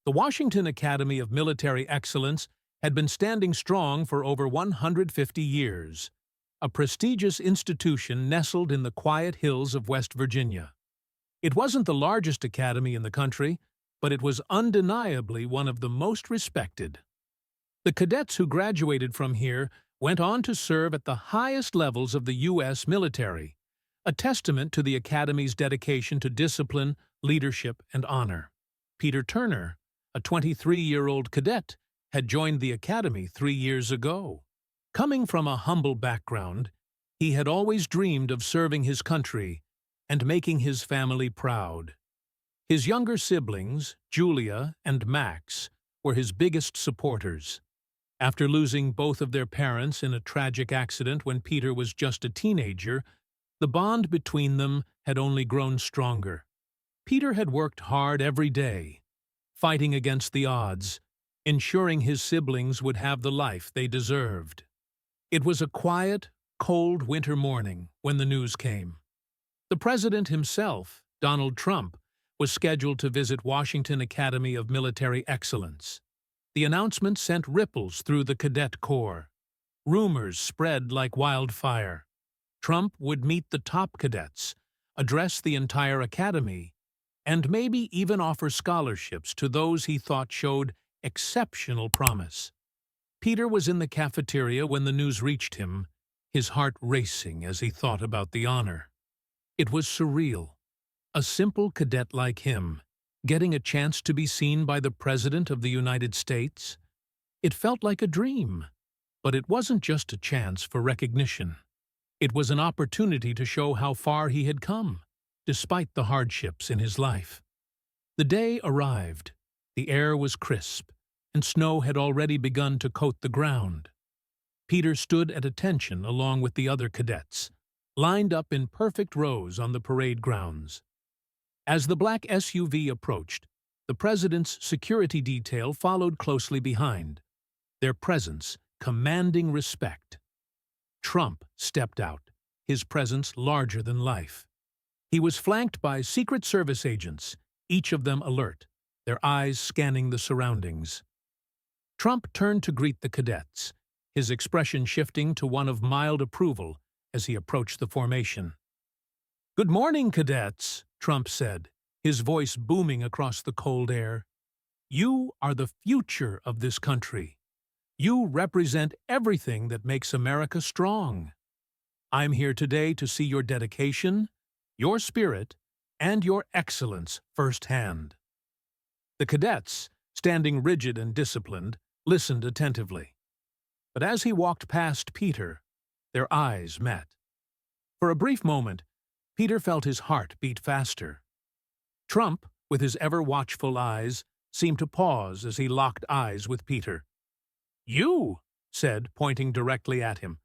The Washington Academy of Military Excellence had been standing strong for over 150 years, a prestigious institution nestled in the quiet hills of West Virginia. It wasn't the largest academy in the country, but it was undeniably one of the most respected. The cadets who graduated from here went on to serve at the highest levels of the U.S. military, a testament to the Academy's dedication to discipline, leadership, and honor. Peter Turner, a 23-year-old cadet, had joined the Academy 3 years ago. Coming from a humble background, he had always dreamed of serving his country and making his family proud. His younger siblings, Julia and Max, were his biggest supporters. After losing both of their parents in a tragic accident when Peter was just a teenager, the bond between them had only grown stronger. Peter had worked hard every day, fighting against the odds, ensuring his siblings would have the life they deserved. It was a quiet, cold winter morning when the news came. The president himself, Donald Trump, was scheduled to visit Washington Academy of Military Excellence. The announcement sent ripples through the cadet corps. Rumors spread like wildfire. Trump would meet the top cadets, address the entire academy, and maybe even offer scholarships to those he thought showed exceptional promise. Peter was in the cafeteria when the news reached him, his heart racing as he thought about the honor. It was surreal. A simple cadet like him, getting a chance to be seen by the President of the United States. It felt like a dream, but it wasn't just a chance for recognition. It was an opportunity to show how far he had come, despite the hardships in his life. The day arrived. The air was crisp, and snow had already begun to coat the ground. Peter stood at attention along with the other cadets, lined up in perfect rows on the parade grounds. As the black SUV approached, the president's security detail followed closely behind, their presence commanding respect. Trump stepped out, his presence larger than life. He was flanked by Secret Service agents, each of them alert, their eyes scanning the surroundings. Trump turned to greet the cadets, his expression shifting to one of mild approval as he approached the formation. "Good morning, cadets," Trump said, his voice booming across the cold air. "You are the future of this country. You represent everything that makes America strong. I'm here today to see your dedication, your spirit, and your excellence firsthand." The cadets, standing rigid and disciplined, listened attentively. But as he walked past Peter, their eyes met. For a brief moment, Peter felt his heart beat faster. Trump, with his ever-watchful eyes, seemed to pause as he locked eyes with Peter. "You," said, pointing directly at him.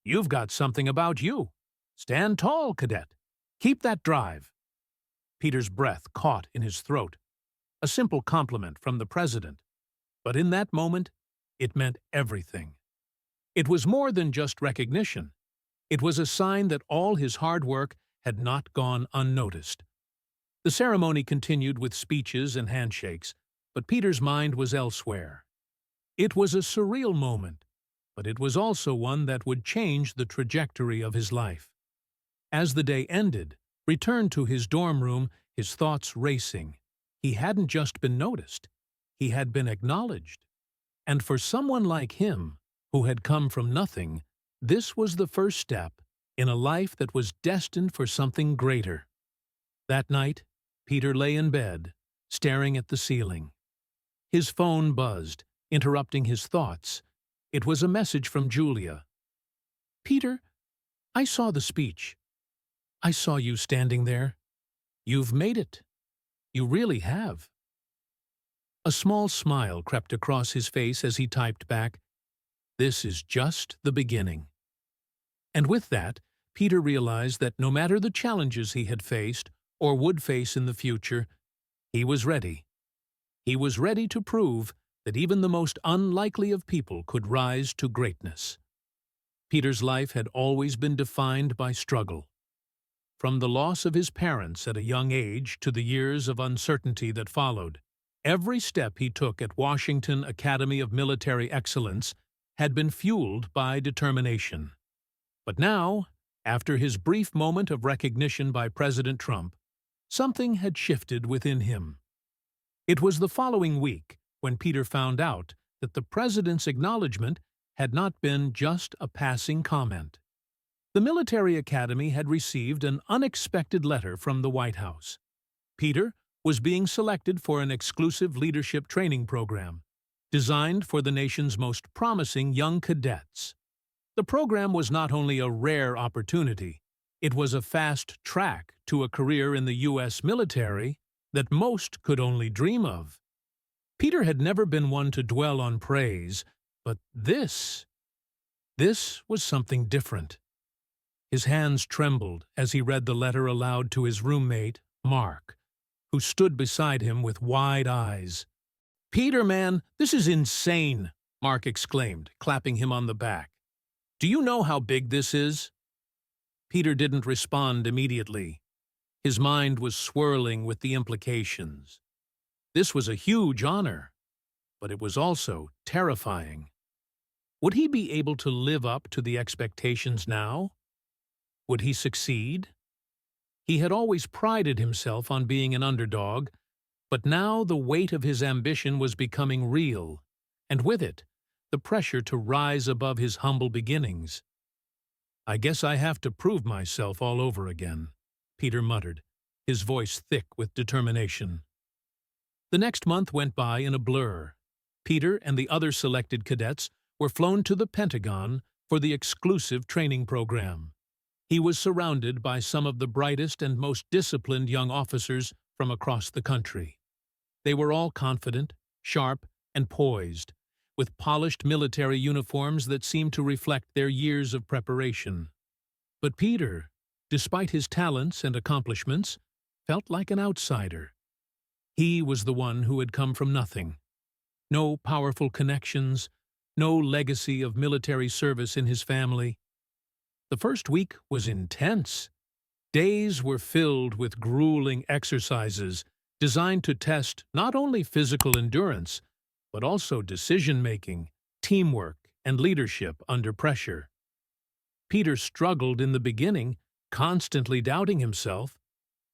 "You've got something about you. Stand tall, cadet. Keep that drive." Peter's breath caught in his throat. A simple compliment from the president. But in that moment, it meant everything. It was more than just recognition. It was a sign that all his hard work had not gone unnoticed. The ceremony continued with speeches and handshakes, but Peter's mind was elsewhere. It was a surreal moment, but it was also one that would change the trajectory of his life. As the day ended, returned to his dorm room, his thoughts racing. He hadn't just been noticed, he had been acknowledged. And for someone like him, who had come from nothing, this was the first step in a life that was destined for something greater. That night, Peter lay in bed, staring at the ceiling. His phone buzzed, interrupting his thoughts. It was a message from Julia. "Peter, I saw the speech. I saw you standing there. You've made it. You really have." A small smile crept across his face as he typed back, "This is just the beginning." And with that, Peter realized that no matter the challenges he had faced or would face in the future, he was ready. He was ready to prove that even the most unlikely of people could rise to greatness. Peter's life had always been defined by struggle. From the loss of his parents at a young age to the years of uncertainty that followed, Every step he took at Washington Academy of Military Excellence had been fueled by determination. But now, after his brief moment of recognition by President Trump, something had shifted within him. It was the following week when Peter found out that the president's acknowledgement had not been just a passing comment. The military academy had received an unexpected letter from the White House. Peter was being selected for an exclusive leadership training program, designed for the nation's most promising young cadets. The program was not only a rare opportunity, it was a fast track to a career in the U.S. military that most could only dream of. Peter had never been one to dwell on praise, but this was something different. His hands trembled as he read the letter aloud to his roommate, Mark, who stood beside him with wide eyes. "Peter, man, this is insane," Mark exclaimed, clapping him on the back. "Do you know how big this is?" Peter didn't respond immediately. His mind was swirling with the implications. This was a huge honor, but it was also terrifying. Would he be able to live up to the expectations now? Would he succeed? He had always prided himself on being an underdog, but now the weight of his ambition was becoming real, and with it, the pressure to rise above his humble beginnings. "I guess I have to prove myself all over again," Peter muttered, his voice thick with determination. The next month went by in a blur. Peter and the other selected cadets were flown to the Pentagon for the exclusive training program. He was surrounded by some of the brightest and most disciplined young officers from across the country. They were all confident, sharp, and poised, with polished military uniforms that seemed to reflect their years of preparation. But Peter, despite his talents and accomplishments, felt like an outsider. He was the one who had come from nothing. No powerful connections, no legacy of military service in his family. The first week was intense. Days were filled with grueling exercises designed to test not only physical endurance, but also decision-making, teamwork, and leadership under pressure. Peter struggled in the beginning, constantly doubting himself,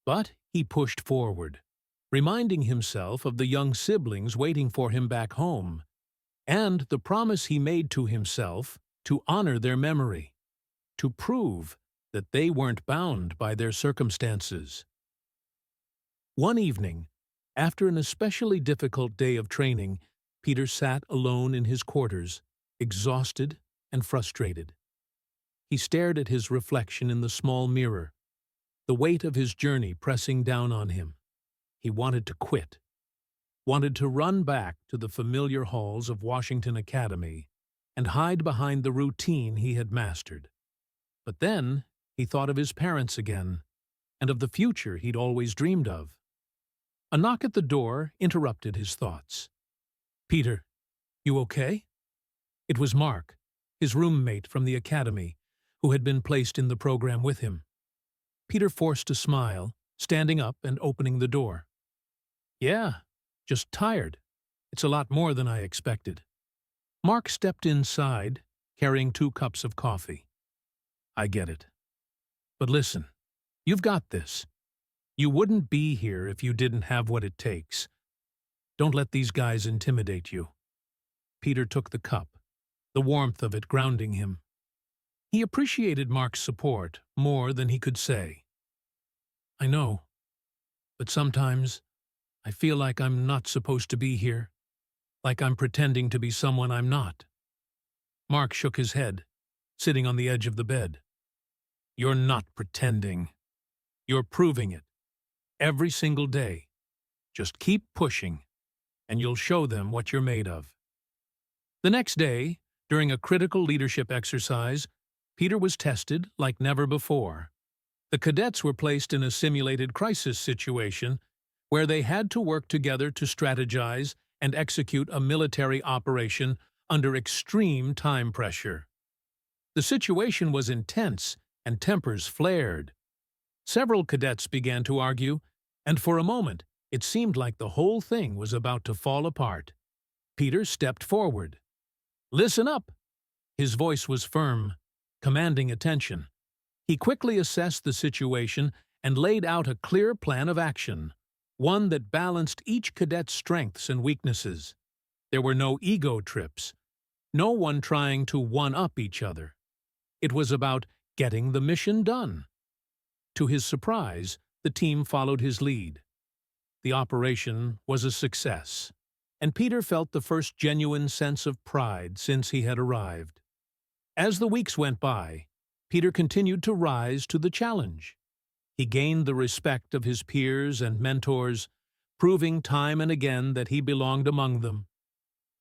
but he pushed forward, reminding himself of the young siblings waiting for him back home, and the promise he made to himself to honor their memory, to prove that they weren't bound by their circumstances. One evening, after an especially difficult day of training, Peter sat alone in his quarters, exhausted and frustrated. He stared at his reflection in the small mirror, the weight of his journey pressing down on him. He wanted to quit, wanted to run back to the familiar halls of Washington Academy and hide behind the routine he had mastered. But then he thought of his parents again, and of the future he'd always dreamed of. A knock at the door interrupted his thoughts. "Peter, you okay?" It was Mark, his roommate from the academy, who had been placed in the program with him. Peter forced a smile, standing up and opening the door. "Yeah, just tired. It's a lot more than I expected." Mark stepped inside, carrying 2 cups of coffee. "I get it. But listen, you've got this. You wouldn't be here if you didn't have what it takes. Don't let these guys intimidate you." Peter took the cup, the warmth of it grounding him. He appreciated Mark's support more than he could say. "I know, but sometimes I feel like I'm not supposed to be here, like I'm pretending to be someone I'm not." Mark shook his head, sitting on the edge of the bed. "You're not pretending. You're proving it. Every single day. Just keep pushing, and you'll show them what you're made of." The next day, during a critical leadership exercise, Peter was tested like never before. The cadets were placed in a simulated crisis situation where they had to work together to strategize and execute a military operation under extreme time pressure. The situation was intense and tempers flared. Several cadets began to argue, and for a moment, It seemed like the whole thing was about to fall apart. Peter stepped forward. "Listen up!" His voice was firm, commanding attention. He quickly assessed the situation and laid out a clear plan of action, one that balanced each cadet's strengths and weaknesses. There were no ego trips, no one trying to one-up each other. It was about getting the mission done. To his surprise, the team followed his lead. The operation was a success, and Peter felt the first genuine sense of pride since he had arrived. As the weeks went by, Peter continued to rise to the challenge. He gained the respect of his peers and mentors, proving time and again that he belonged among them.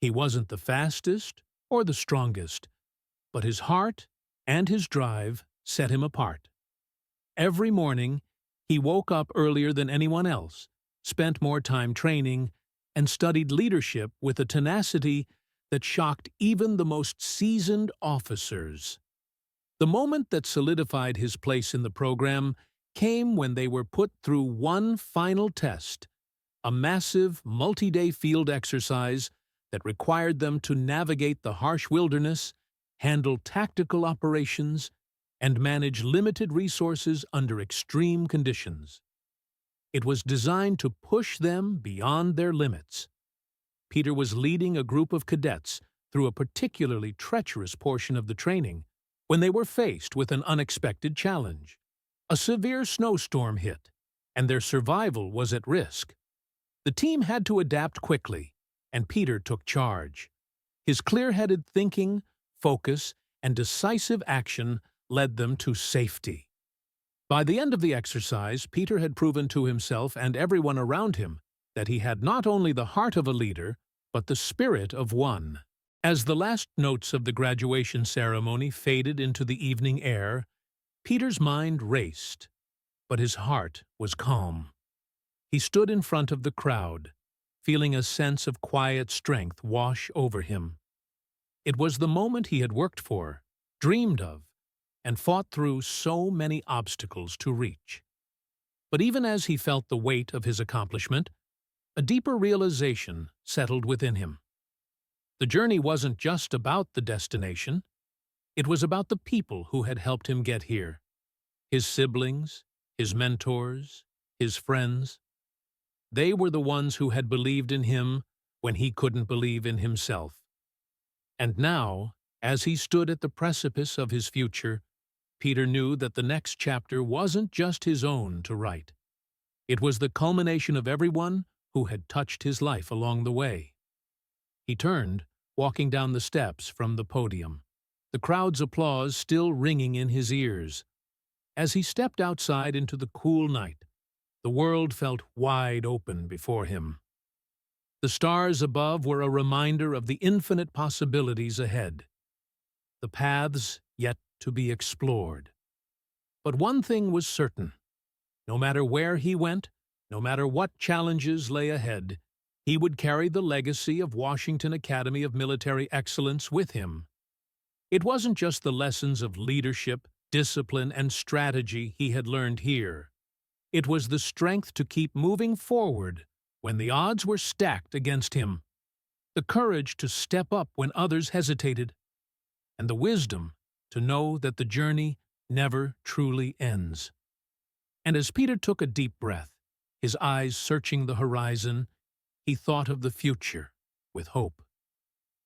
He wasn't the fastest or the strongest, but his heart and his drive set him apart. Every morning, he woke up earlier than anyone else, spent more time training, and studied leadership with a tenacity that shocked even the most seasoned officers. The moment that solidified his place in the program came when they were put through one final test, a massive, multi-day field exercise that required them to navigate the harsh wilderness, handle tactical operations, and manage limited resources under extreme conditions. It was designed to push them beyond their limits. Peter was leading a group of cadets through a particularly treacherous portion of the training when they were faced with an unexpected challenge. A severe snowstorm hit, and their survival was at risk. The team had to adapt quickly, and Peter took charge. His clear-headed thinking, focus, and decisive action led them to safety. By the end of the exercise, Peter had proven to himself and everyone around him that he had not only the heart of a leader, but the spirit of one. As the last notes of the graduation ceremony faded into the evening air, Peter's mind raced, but his heart was calm. He stood in front of the crowd, feeling a sense of quiet strength wash over him. It was the moment he had worked for, dreamed of, and fought through so many obstacles to reach. But even as he felt the weight of his accomplishment, a deeper realization settled within him. The journey wasn't just about the destination. It was about the people who had helped him get here. His siblings, his mentors, his friends. They were the ones who had believed in him when he couldn't believe in himself. And now, as he stood at the precipice of his future, Peter knew that the next chapter wasn't just his own to write. It was the culmination of everyone who had touched his life along the way. He turned, walking down the steps from the podium, the crowd's applause still ringing in his ears. As he stepped outside into the cool night, the world felt wide open before him. The stars above were a reminder of the infinite possibilities ahead, the paths yet to be explored. But one thing was certain. No matter where he went, no matter what challenges lay ahead, he would carry the legacy of Washington Academy of Military Excellence with him. It wasn't just the lessons of leadership, discipline, and strategy he had learned here. It was the strength to keep moving forward when the odds were stacked against him, the courage to step up when others hesitated, and the wisdom to know that the journey never truly ends. And as Peter took a deep breath, his eyes searching the horizon, he thought of the future with hope.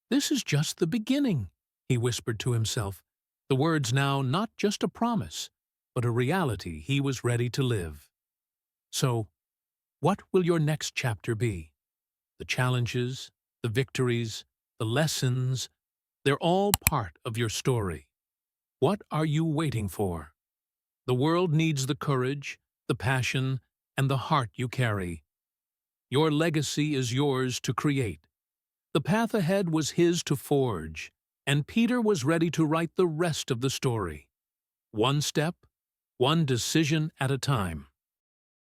"This is just the beginning," he whispered to himself, the words now not just a promise, but a reality he was ready to live. So, what will your next chapter be? The challenges, the victories, the lessons, they're all part of your story. What are you waiting for? The world needs the courage, the passion, and the heart you carry. Your legacy is yours to create. The path ahead was his to forge, and Peter was ready to write the rest of the story. One step, one decision at a time.